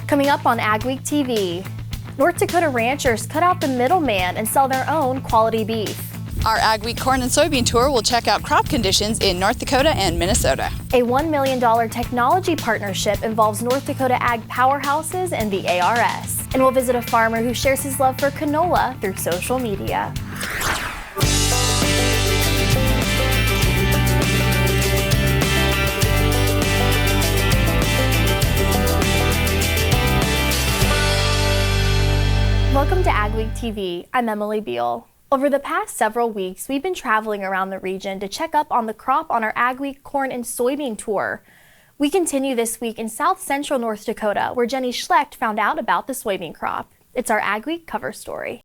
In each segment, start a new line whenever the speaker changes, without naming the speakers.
Coming up on Ag Week TV, North Dakota ranchers cut out the middleman and sell their own quality beef.
Our Ag Week corn and soybean tour will check out crop conditions in North Dakota and Minnesota.
A $1 million technology partnership involves North Dakota ag powerhouses and the ARS. And we'll visit a farmer who shares his love for canola through social media. Welcome to Ag Week TV. I'm Emily Beal. Over the past several weeks, we've been traveling around the region to check up on the crop on our Ag Week corn and soybean tour. We continue this week in south central North Dakota, where Jenny Schlecht found out about the soybean crop. It's our Ag Week cover story.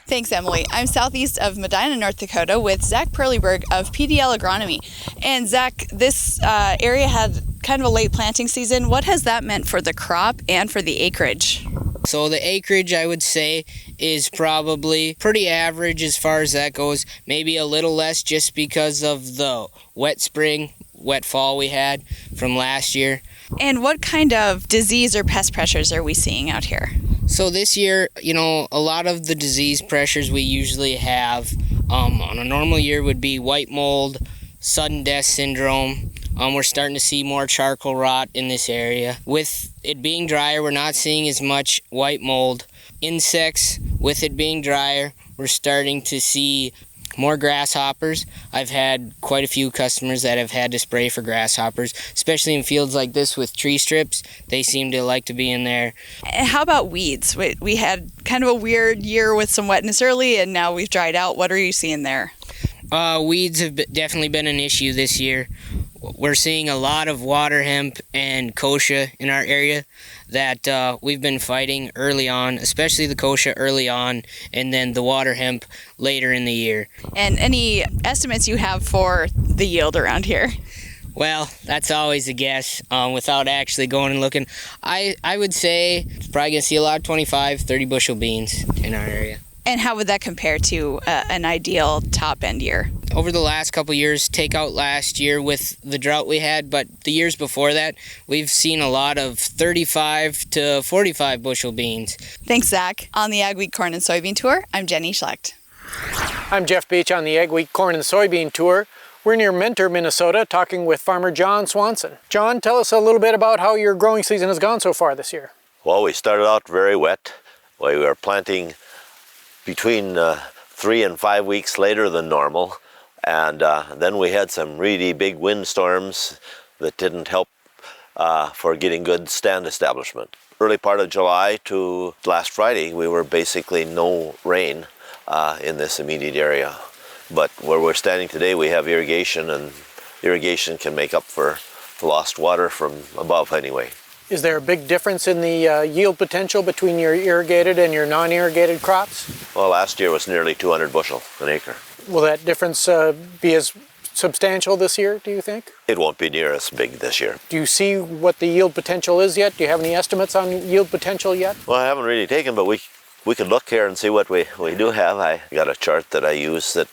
Thanks, Emily. I'm southeast of Medina, North Dakota with Zach Perlyberg of PDL Agronomy. And Zach, this area had kind of a late planting season. What has that meant for the crop and for the acreage?
So the acreage, I would say, is probably pretty average as far as that goes. Maybe a little less just because of the wet spring, wet fall we had from last year.
And what kind of disease or pest pressures are we seeing out here?
So this year, a lot of the disease pressures we usually have on a normal year would be white mold, sudden death syndrome. We're starting to see more charcoal rot in this area. With it being drier, we're not seeing as much white mold. Insects, with it being drier, we're starting to see more grasshoppers. I've had quite a few customers that have had to spray for grasshoppers, especially in fields like this with tree strips. They seem to like to be in there.
How about weeds? We had kind of a weird year with some wetness early, and now we've dried out. What are you seeing there?
Weeds have definitely been an issue this year. We're seeing a lot of water hemp and kochia in our area that we've been fighting early on, especially the kochia early on, and then the water hemp later in the year.
And any estimates you have for the yield around here?
Well, that's always a guess without actually going and looking. I would say probably going to see a lot of 25, 30 bushel beans in our area.
And how would that compare to an ideal top-end year?
Over the last couple years, take out last year with the drought we had, but the years before that, we've seen a lot of 35 to 45 bushel beans.
Thanks, Zach. On the Ag Week Corn and Soybean Tour, I'm Jenny Schlecht.
I'm Jeff Beach on the Ag Week Corn and Soybean Tour. We're near Mentor, Minnesota, talking with farmer John Swanson. John, tell us a little bit about how your growing season has gone so far this year.
Well, we started out very wet. We were planting between 3 and 5 weeks later than normal, and then we had some really big windstorms that didn't help for getting good stand establishment. Early part of July to last Friday, we were basically no rain in this immediate area. But where we're standing today, we have irrigation, and irrigation can make up for lost water from above anyway.
Is there a big difference in the yield potential between your irrigated and your non-irrigated crops?
Well, last year was nearly 200 bushel an acre.
Will that difference be as substantial this year, do you think?
It won't be near as big this year.
Do you see what the yield potential is yet? Do you have any estimates on yield potential yet?
Well, I haven't really taken, but we could look here and see what we do have. I got a chart that I use that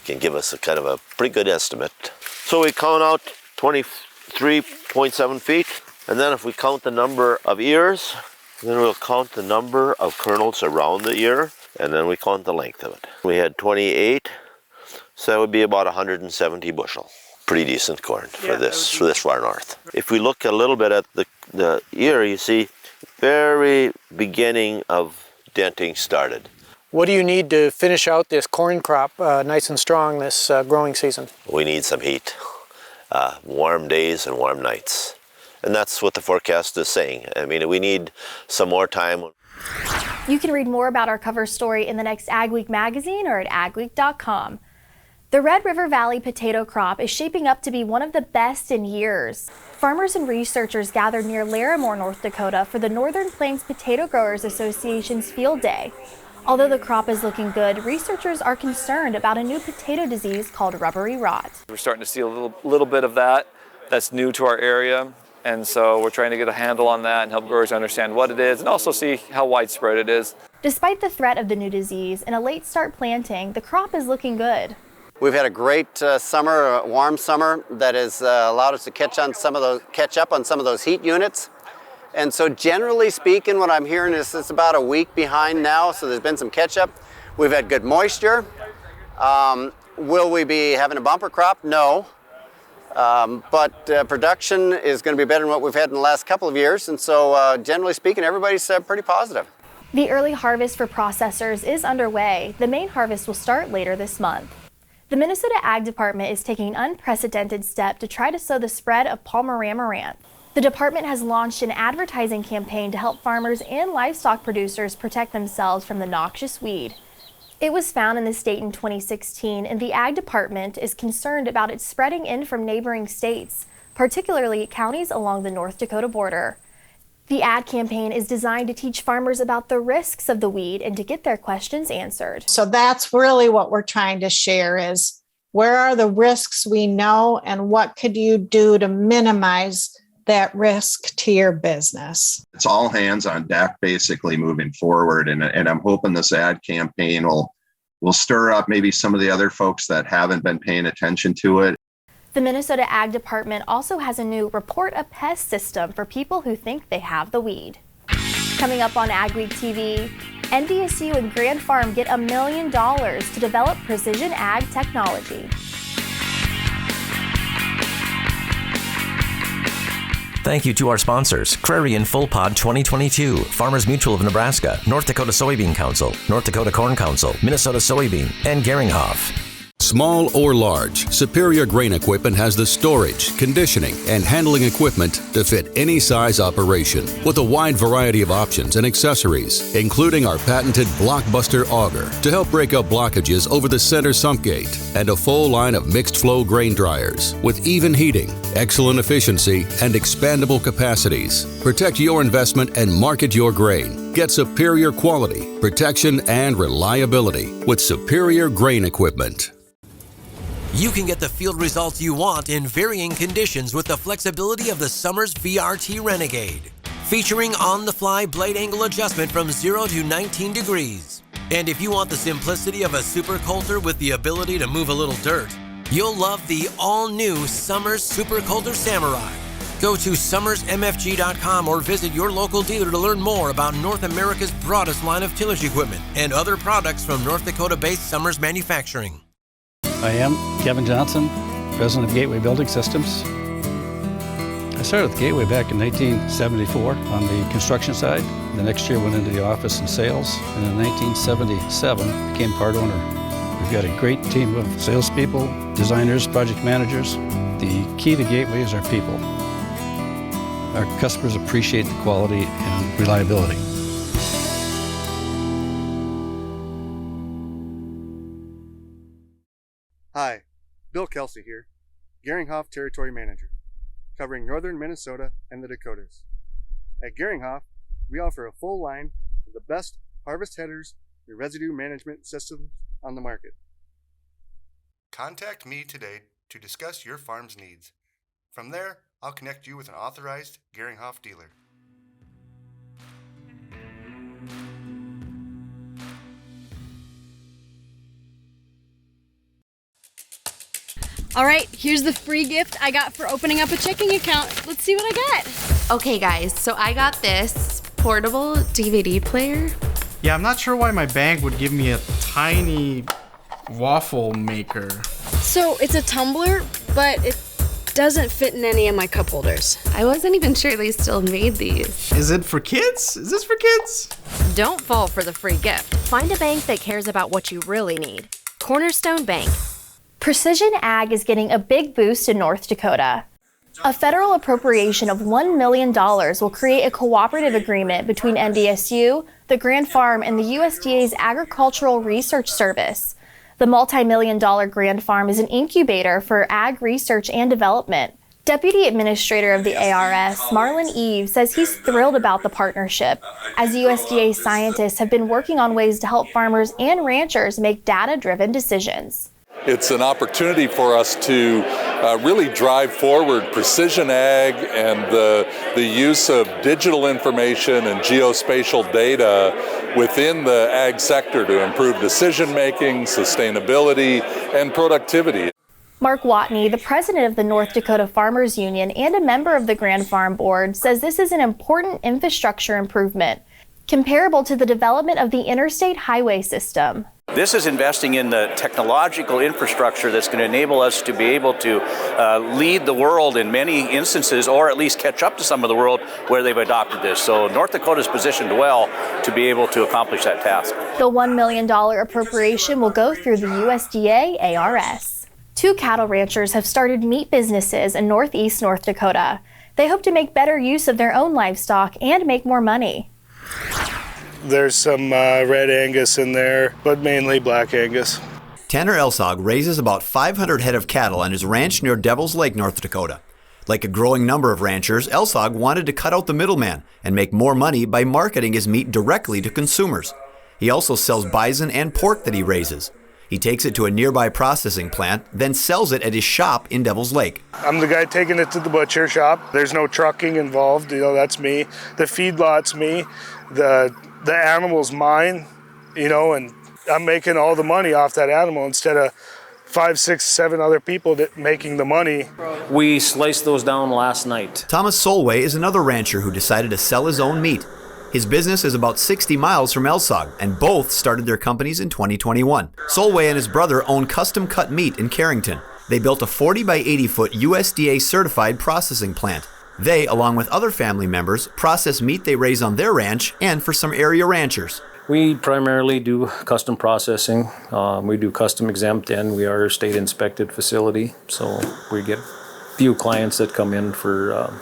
can give us a kind of a pretty good estimate. So we count out 23.7 feet. And then if we count the number of ears, then we'll count the number of kernels around the ear, and then we count the length of it. We had 28, so that would be about 170 bushel. Pretty decent corn for this far north. If we look a little bit at the ear, you see very beginning of denting started.
What do you need to finish out this corn crop nice and strong this growing season?
We need some heat, warm days and warm nights. And that's what the forecast is saying. I mean, we need some more time.
You can read more about our cover story in the next Ag Week magazine or at agweek.com. The Red River Valley potato crop is shaping up to be one of the best in years. Farmers and researchers gathered near Larimore, North Dakota for the Northern Plains Potato Growers Association's Field Day. Although the crop is looking good, researchers are concerned about a new potato disease called rubbery rot.
We're starting to see a little bit of that. That's new to our area. And so we're trying to get a handle on that and help growers understand what it is and also see how widespread it is.
Despite the threat of the new disease and a late start planting, the crop is looking good.
We've had a great summer, a warm summer that has allowed us to catch up on some of those heat units. And so generally speaking, what I'm hearing is it's about a week behind now, so there's been some catch up. We've had good moisture. Will we be having a bumper crop? No. But production is going to be better than what we've had in the last couple of years. And so generally speaking, everybody's pretty positive.
The early harvest for processors is underway. The main harvest will start later this month. The Minnesota Ag Department is taking an unprecedented step to try to slow the spread of Palmer amaranth. The department has launched an advertising campaign to help farmers and livestock producers protect themselves from the noxious weed. It was found in the state in 2016, and the Ag Department is concerned about it spreading in from neighboring states, particularly counties along the North Dakota border. The ad campaign is designed to teach farmers about the risks of the weed and to get their questions answered.
So that's really what we're trying to share is where are the risks we know and what could you do to minimize that risk to your business?
It's all hands on deck basically moving forward. And I'm hoping this ad campaign will stir up maybe some of the other folks that haven't been paying attention to it.
The Minnesota Ag Department also has a new Report a Pest system for people who think they have the weed. Coming up on Ag Week TV, NDSU and Grand Farm get $1 million to develop precision ag technology.
Thank you to our sponsors, Crarian Full Pod 2022, Farmers Mutual of Nebraska, North Dakota Soybean Council, North Dakota Corn Council, Minnesota Soybean, and Geringhoff.
Small or large, Superior Grain Equipment has the storage, conditioning, and handling equipment to fit any size operation with a wide variety of options and accessories, including our patented Blockbuster auger to help break up blockages over the center sump gate, and a full line of mixed flow grain dryers with even heating, excellent efficiency, and expandable capacities. Protect your investment and market your grain. Get superior quality, protection, and reliability with Superior Grain Equipment.
You can get the field results you want in varying conditions with the flexibility of the Summers VRT Renegade. Featuring on-the-fly blade angle adjustment from 0 to 19 degrees. And if you want the simplicity of a super coulter with the ability to move a little dirt, you'll love the all-new Summers Super Coulter Samurai. Go to summersmfg.com or visit your local dealer to learn more about North America's broadest line of tillage equipment and other products from North Dakota-based Summers Manufacturing.
I am Kevin Johnson, president of Gateway Building Systems. I started with Gateway back in 1974 on the construction side. The next year went into the office and sales, and in 1977 became part owner. We've got a great team of salespeople, designers, project managers. The key to Gateway is our people. Our customers appreciate the quality and reliability.
Hi, Bill Kelsey here, Geringhoff Territory Manager, covering northern Minnesota and the Dakotas. At Geringhoff, we offer a full line of the best harvest headers and residue management systems on the market.
Contact me today to discuss your farm's needs. From there, I'll connect you with an authorized Geringhoff dealer.
All right, here's the free gift I got for opening up a checking account. Let's see what I got.
Okay guys, so I got this portable DVD player.
Yeah, I'm not sure why my bank would give me a tiny waffle maker.
So it's a tumbler, but it doesn't fit in any of my cup holders.
I wasn't even sure they still made these.
Is it for kids? Is this for kids?
Don't fall for the free gift. Find a bank that cares about what you really need. Cornerstone Bank.
Precision ag is getting a big boost in North Dakota. A federal appropriation of $1 million will create a cooperative agreement between NDSU, the Grand Farm, and the USDA's Agricultural Research Service. The multi-million-dollar Grand Farm is an incubator for ag research and development. Deputy Administrator of the ARS, Marlon Eve, says he's thrilled about the partnership, as USDA scientists have been working on ways to help farmers and ranchers make data-driven decisions.
It's an opportunity for us to really drive forward precision ag and the use of digital information and geospatial data within the ag sector to improve decision making, sustainability, and productivity.
Mark Watney, the president of the North Dakota Farmers Union and a member of the Grand Farm Board, says this is an important infrastructure improvement, comparable to the development of the interstate highway system.
This is investing in the technological infrastructure that's going to enable us to be able to lead the world in many instances, or at least catch up to some of the world where they've adopted this. So North Dakota is positioned well to be able to accomplish that task.
The $1 million appropriation will go through the USDA ARS. 2 cattle ranchers have started meat businesses in northeast North Dakota. They hope to make better use of their own livestock and make more money.
There's some red Angus in there, but mainly black Angus.
Tanner Elsog raises about 500 head of cattle on his ranch near Devil's Lake, North Dakota. Like a growing number of ranchers, Elsog wanted to cut out the middleman and make more money by marketing his meat directly to consumers. He also sells bison and pork that he raises. He takes it to a nearby processing plant, then sells it at his shop in Devil's Lake.
I'm the guy taking it to the butcher shop. There's no trucking involved, that's me. The feedlot's me. The animal's mine, and I'm making all the money off that animal instead of 5, 6, 7 other people making the money.
We sliced those down last night.
Thomas Solway is another rancher who decided to sell his own meat. His business is about 60 miles from Elsog, and both started their companies in 2021. Solway and his brother own Custom Cut Meat in Carrington. They built a 40 by 80 foot USDA certified processing plant. They, along with other family members, process meat they raise on their ranch and for some area ranchers.
We primarily do custom processing. We do custom exempt, and we are a state inspected facility. So we get a few clients that come in for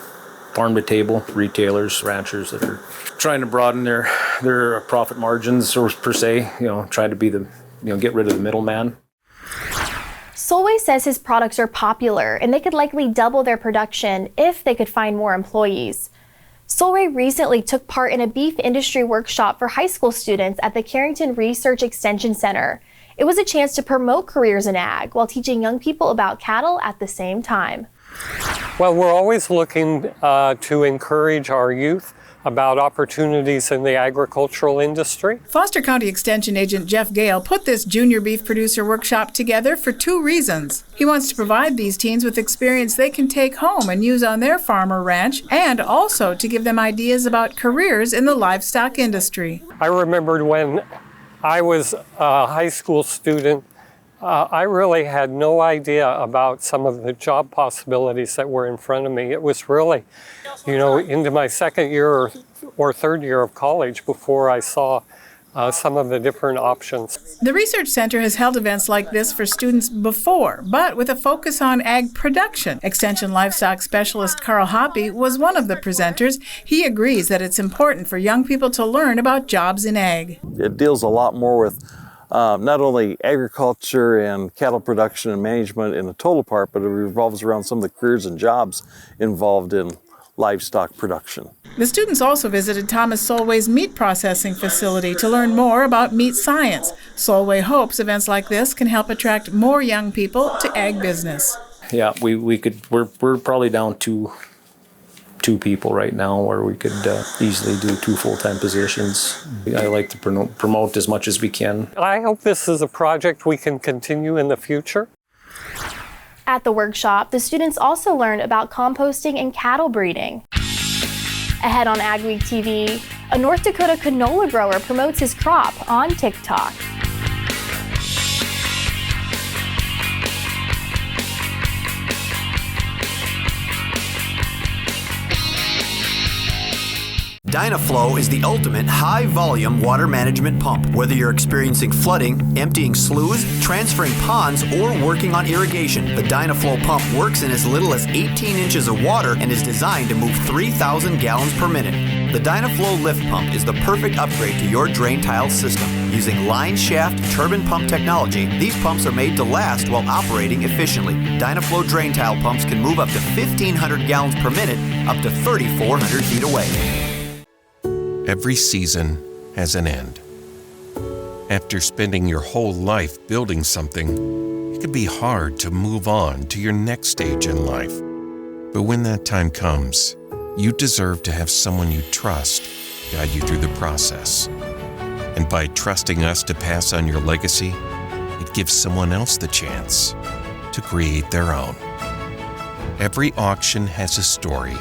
farm to table, retailers, ranchers that are trying to broaden their profit margins, or per se, trying to be get rid of the middleman.
Solway says his products are popular and they could likely double their production if they could find more employees. Solway recently took part in a beef industry workshop for high school students at the Carrington Research Extension Center. It was a chance to promote careers in ag while teaching young people about cattle at the same time.
Well, we're always looking to encourage our youth about opportunities in the agricultural industry.
Foster County Extension Agent Jeff Gale put this junior beef producer workshop together for 2 reasons. He wants to provide these teens with experience they can take home and use on their farm or ranch, and also to give them ideas about careers in the livestock industry.
I remembered when I was a high school student, I really had no idea about some of the job possibilities that were in front of me. It was really, into my second year or third year of college before I saw some of the different options.
The Research Center has held events like this for students before, but with a focus on ag production. Extension Livestock Specialist Carl Hoppe was one of the presenters. He agrees that it's important for young people to learn about jobs in ag.
It deals a lot more with not only agriculture and cattle production and management in the total part, but it revolves around some of the careers and jobs involved in livestock production.
The students also visited Thomas Solway's meat processing facility to learn more about meat science. Solway hopes events like this can help attract more young people to ag business.
Yeah, we're probably down to 2 people right now, where we could easily do 2 full-time positions. I like to promote as much as we can.
I hope this is a project we can continue in the future.
At the workshop, the students also learned about composting and cattle breeding. Ahead on Ag Week TV, a North Dakota canola grower promotes his crop on Tik-Tok.
Dynaflow is the ultimate high-volume water management pump. Whether you're experiencing flooding, emptying sloughs, transferring ponds, or working on irrigation, the Dynaflow pump works in as little as 18 inches of water and is designed to move 3,000 gallons per minute. The Dynaflow lift pump is the perfect upgrade to your drain tile system. Using line shaft turbine pump technology, these pumps are made to last while operating efficiently. Dynaflow drain tile pumps can move up to 1,500 gallons per minute, up to 3,400 feet away.
Every season has an end. After spending your whole life building something, it can be hard to move on to your next stage in life. But when that time comes, you deserve to have someone you trust guide you through the process. And by trusting us to pass on your legacy, it gives someone else the chance to create their own. Every auction has a story.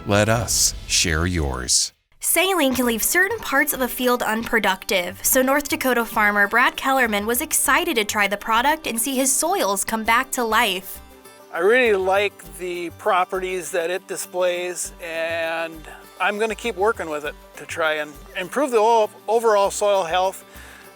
Let us share yours.
Saline can leave certain parts of a field unproductive, so North Dakota farmer Brad Kellerman was excited to try the product and see his soils come back to life.
I really like the properties that it displays, and I'm going to keep working with it to try and improve the overall soil health,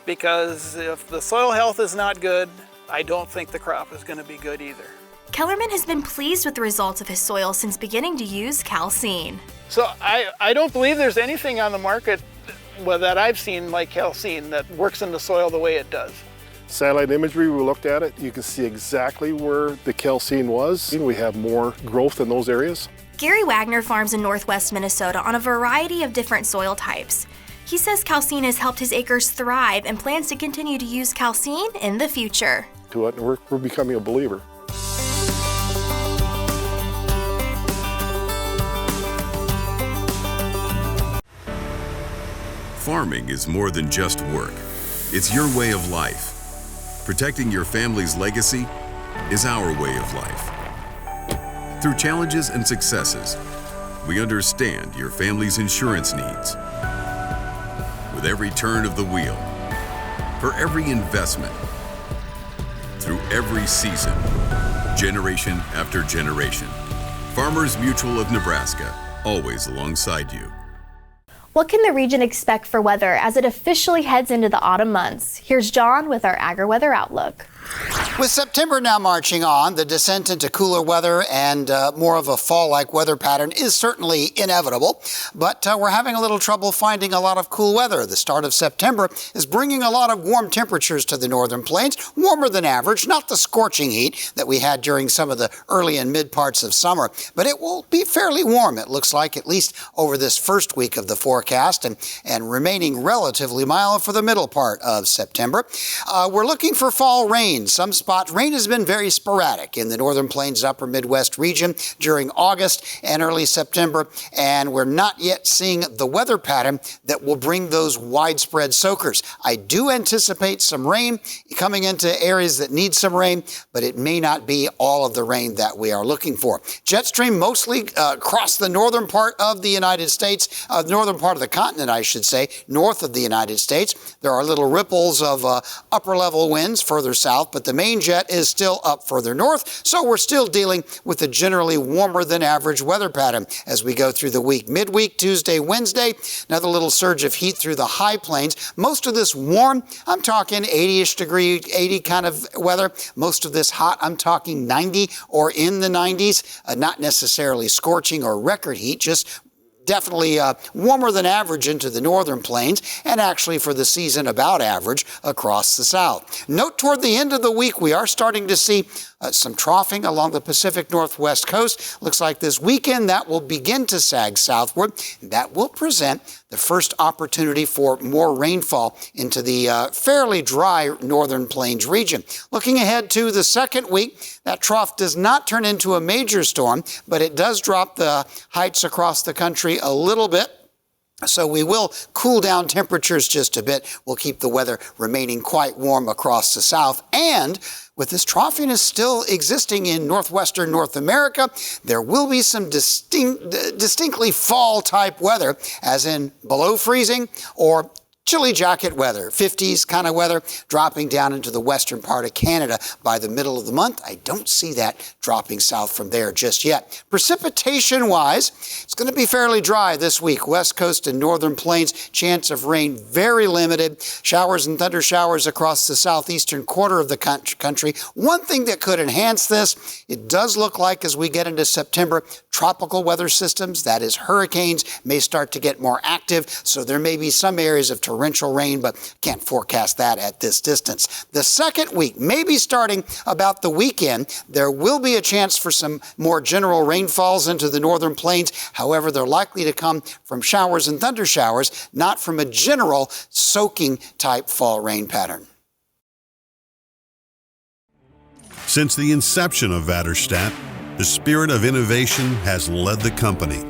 because if the soil health is not good, I don't think the crop is going to be good either.
Kellerman has been pleased with the results of his soil since beginning to use calcine.
So I don't believe there's anything on the market that I've seen like calcine that works in the soil the way it does.
Satellite imagery, we looked at it. You can see exactly where the calcine was. We have more growth in those areas.
Gary Wagner farms in northwest Minnesota on a variety of different soil types. He says calcine has helped his acres thrive and plans to continue to use calcine in the future.
To it, and we're becoming a believer.
Farming is more than just work. It's your way of life. Protecting your family's legacy is our way of life. Through challenges and successes, we understand your family's insurance needs. With every turn of the wheel, for every investment, through every season, generation after generation, Farmers Mutual of Nebraska, always alongside you.
What can the region expect for weather as it officially heads into the autumn months? Here's John with our agri-weather outlook.
With September now marching on, the descent into cooler weather and more of a fall-like weather pattern is certainly inevitable, but we're having a little trouble finding a lot of cool weather. The start of September is bringing a lot of warm temperatures to the northern plains, warmer than average, not the scorching heat that we had during some of the early and mid parts of summer, but it will be fairly warm, it looks like, at least over this first week of the forecast, and remaining relatively mild for the middle part of September. We're looking for fall rain. Some spots, rain has been very sporadic in the northern plains, upper Midwest region during August and early September, and we're not yet seeing the weather pattern that will bring those widespread soakers. I do anticipate some rain coming into areas that need some rain, but it may not be all of the rain that we are looking for. Jet stream mostly across the northern part of the United States, northern part of the continent, I should say, north of the United States. There are little ripples of upper level winds further south, but the main jet is still up further north, so we're still dealing with a generally warmer than average weather pattern as we go through the week. Midweek, Tuesday, Wednesday, another little surge of heat through the high plains. Most of this warm, I'm talking 80-ish degree, 80 kind of weather. Most of this hot, I'm talking 90 or in the 90s. Not necessarily scorching or record heat, just definitely warmer than average into the northern plains, and actually for the season about average across the south. Note toward the end of the week, we are starting to see some troughing along the Pacific Northwest coast. Looks like this weekend that will begin to sag southward. That will present the first opportunity for more rainfall into the fairly dry northern plains region. Looking ahead to the second week, that trough does not turn into a major storm, but it does drop the heights across the country a little bit. So we will cool down temperatures just a bit. We'll keep the weather remaining quite warm across the south. And with this troughiness still existing in northwestern North America, there will be some distinctly fall-type weather, as in below freezing or chilly jacket weather, 50s kind of weather, dropping down into the western part of Canada by the middle of the month. I don't see that dropping south from there just yet. Precipitation-wise, it's going to be fairly dry this week. West coast and northern plains, chance of rain very limited. Showers and thunder showers across the southeastern quarter of the country. One thing that could enhance this, it does look like as we get into September, tropical weather systems, that is hurricanes, may start to get more active, so there may be some areas of torrential rain, but can't forecast that at this distance. The second week, maybe starting about the weekend, there will be a chance for some more general rainfalls into the northern plains. However, they're likely to come from showers and thunder showers, not from a general soaking type fall rain pattern.
Since the inception of Vatterstadt, the spirit of innovation has led the company.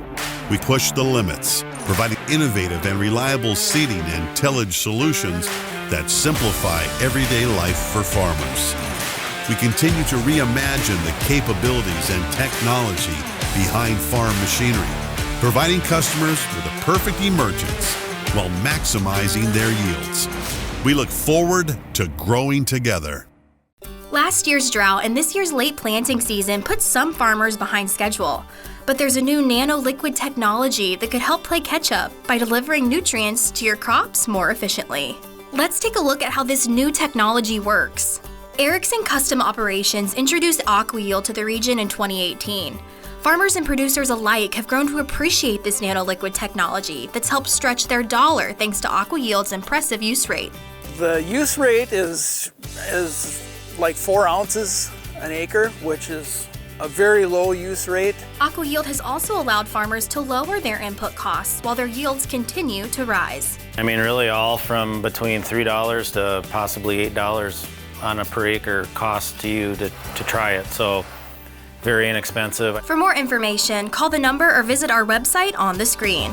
We push the limits, providing innovative and reliable seeding and tillage solutions that simplify everyday life for farmers. we continue to reimagine the capabilities and technology behind farm machinery, providing customers with a perfect emergence while maximizing their yields. We look forward to growing together.
Last year's drought and this year's late planting season put some farmers behind schedule. But there's a new nano-liquid technology that could help play catch-up by delivering nutrients to your crops more efficiently. Let's take a look at how this new technology works. Erickson Custom Operations introduced AquaYield to the region in 2018. Farmers and producers alike have grown to appreciate this nano-liquid technology that's helped stretch their dollar thanks to AquaYield's impressive use rate.
The use rate is like 4 ounces an acre, which is a very low use rate.
AquaYield has also allowed farmers to lower their input costs while their yields continue to rise.
I mean, really all from between $3 to possibly $8 on a per acre cost to you to try it. So very inexpensive.
For more information, call the number or visit our website on the screen.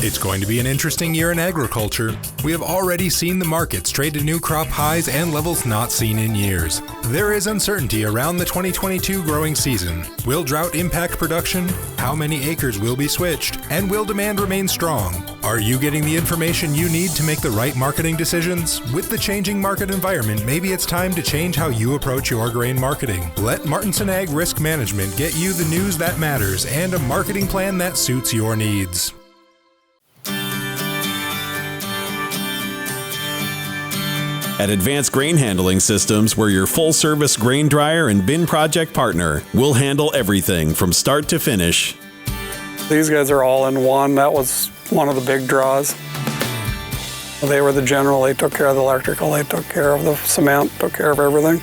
It's going to be an interesting year in agriculture. We have already seen the markets trade to new crop highs and levels not seen in years. There is uncertainty around the 2022 growing season. Will drought impact production? How many acres will be switched? And will demand remain strong? Are you getting the information you need to make the right marketing decisions? With the changing market environment, maybe it's time to change how you approach your grain marketing. Let Martinson Ag Risk Management get you the news that matters and a marketing plan that suits your needs.
At Advanced Grain Handling Systems, we're your full-service grain dryer and bin project partner. We'll handle everything from start to finish.
These guys are all in one. That was one of the big draws. They were the general. They took care of the electrical. They took care of the cement, took care of everything.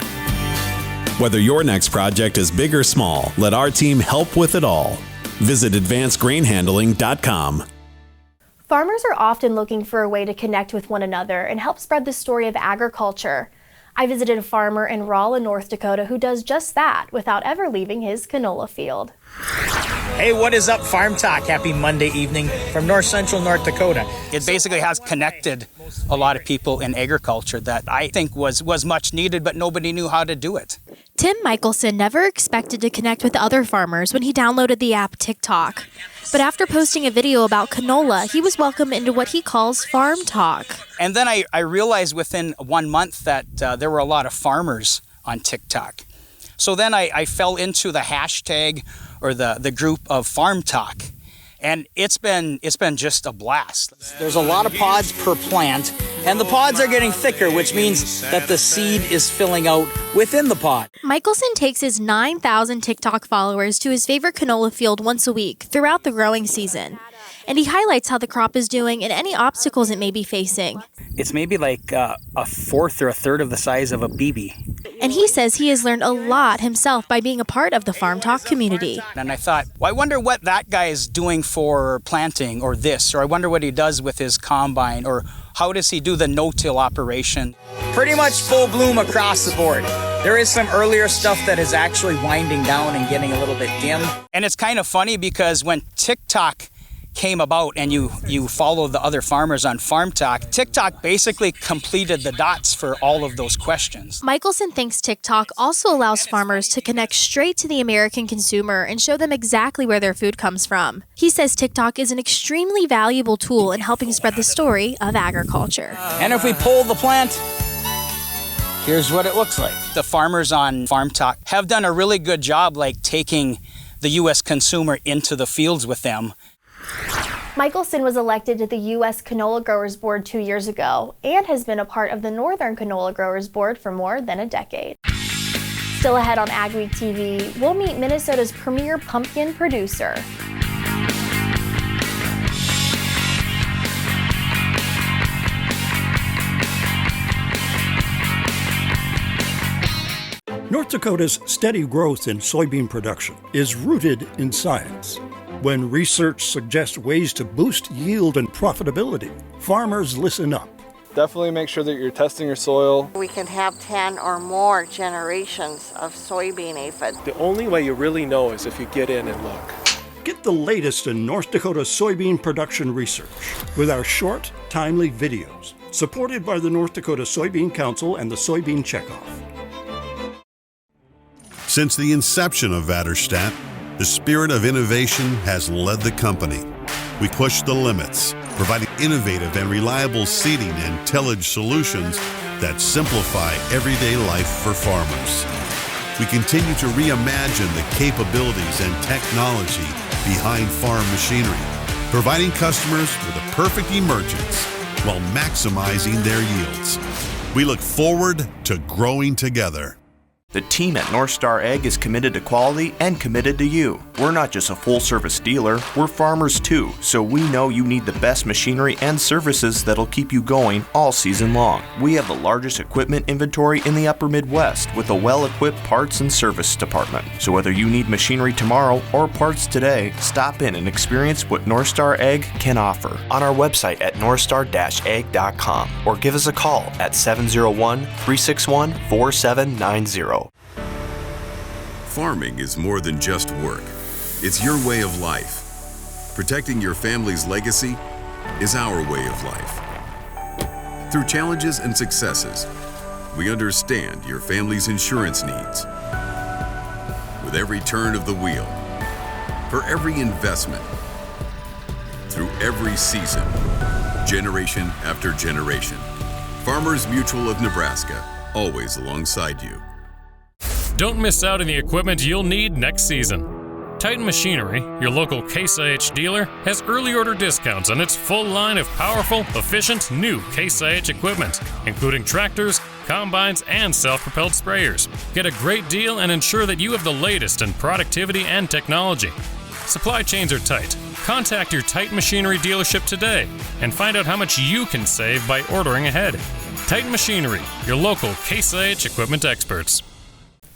Whether your next project is big or small, let our team help with it all. Visit advancedgrainhandling.com.
Farmers are often looking for a way to connect with one another and help spread the story of agriculture. I visited a farmer in Rolla, North Dakota who does just that without ever leaving his canola field.
Hey, what is up, Farm Talk? Happy Monday evening from North Central North Dakota. It basically has connected a lot of people in agriculture that I think was much needed, but nobody knew how to do it.
Tim Michelson never expected to connect with other farmers when he downloaded the app Tik-Tok. But after posting a video about canola, he was welcomed into what he calls Farm Talk.
And then I realized within 1 month that there were a lot of farmers on TikTok. So then I fell into the hashtag or the group of Farm Talk. And it's been just a blast. There's a lot of pods per plant, and the pods are getting thicker, which means that the seed is filling out within the pod.
Michelson takes his 9,000 TikTok followers to his favorite canola field once a week throughout the growing season. And he highlights how the crop is doing and any obstacles it may be facing.
It's maybe like a fourth or a third of the size of a BB.
And he says he has learned a lot himself by being a part of the Farm Talk community.
And I thought, well, I wonder what that guy is doing for planting or this, or I wonder what he does with his combine, or how does he do the no-till operation? Pretty much full bloom across the board. There is some earlier stuff that is actually winding down and getting a little bit dim. And it's kind of funny because when TikTok came about and you follow the other farmers on Farm Talk, TikTok basically completed the dots for all of those questions.
Michelson thinks TikTok also allows farmers to connect straight to the American consumer and show them exactly where their food comes from. He says TikTok is an extremely valuable tool in helping spread the story of agriculture.
And if we pull the plant, here's what it looks like. The farmers on Farm Talk have done a really good job like taking the U.S. consumer into the fields with them.
Michelson was elected to the U.S. Canola Growers Board 2 years ago and has been a part of the Northern Canola Growers Board for more than a decade. Still ahead on Ag Week TV, we'll meet Minnesota's premier pumpkin producer.
North Dakota's steady growth in soybean production is rooted in science. When research suggests ways to boost yield and profitability, farmers listen up.
Definitely make sure that you're testing your soil.
We can have 10 or more generations of soybean aphid.
The only way you really know is if you get in and look.
Get the latest in North Dakota soybean production research with our short, timely videos, supported by the North Dakota Soybean Council and the Soybean Checkoff.
Since the inception of Vatterstadt, the spirit of innovation has led the company. We push the limits, providing innovative and reliable seeding and tillage solutions that simplify everyday life for farmers. We continue to reimagine the capabilities and technology behind farm machinery, providing customers with a perfect emergence while maximizing their yields. We look forward to growing together.
The team at North Star Ag is committed to quality and committed to you. We're not just a full-service dealer, we're farmers too, so we know you need the best machinery and services that'll keep you going all season long. We have the largest equipment inventory in the upper Midwest with a well-equipped parts and service department. So whether you need machinery tomorrow or parts today, stop in and experience what North Star Ag can offer on our website at northstar-ag.com or give us a call at 701-361-4790.
Farming is more than just work. It's your way of life. Protecting your family's legacy is our way of life. Through challenges and successes, we understand your family's insurance needs. With every turn of the wheel, for every investment, through every season, generation after generation, Farmers Mutual of Nebraska, always alongside you.
Don't miss out on the equipment you'll need next season. Titan Machinery, your local Case IH dealer, has early order discounts on its full line of powerful, efficient, new Case IH equipment, including tractors, combines, and self-propelled sprayers. Get a great deal and ensure that you have the latest in productivity and technology. Supply chains are tight. Contact your Titan Machinery dealership today and find out how much you can save by ordering ahead. Titan Machinery, your local Case IH equipment experts.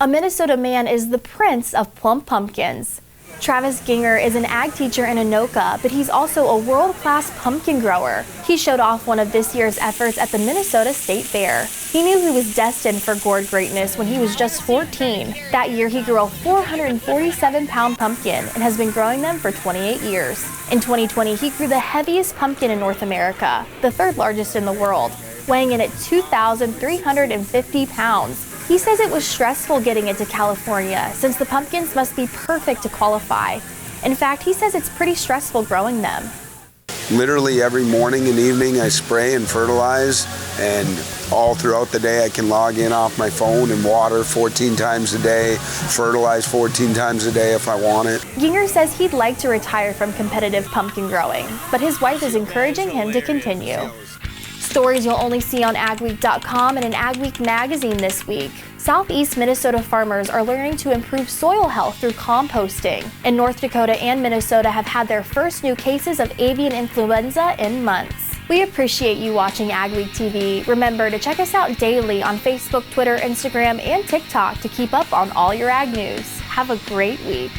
A Minnesota man is the prince of plum pumpkins. Travis Ginger is an ag teacher in Anoka, but he's also a world-class pumpkin grower. He showed off one of this year's efforts at the Minnesota State Fair. He knew he was destined for gourd greatness when he was just 14. That year, he grew a 447-pound pumpkin and has been growing them for 28 years. In 2020, he grew the heaviest pumpkin in North America, the third largest in the world, weighing in at 2,350 pounds. He says it was stressful getting it to California since the pumpkins must be perfect to qualify. In fact, he says it's pretty stressful growing them.
Literally every morning and evening I spray and fertilize, and all throughout the day I can log in off my phone and water 14 times a day, fertilize 14 times a day if I want it.
Ginger says he'd like to retire from competitive pumpkin growing, but his wife is encouraging him to continue. Stories you'll only see on agweek.com and in Ag Week magazine this week. Southeast Minnesota farmers are learning to improve soil health through composting. And North Dakota and Minnesota have had their first new cases of avian influenza in months. We appreciate you watching Ag Week TV. Remember to check us out daily on Facebook, Twitter, Instagram, and TikTok to keep up on all your ag news. Have a great week.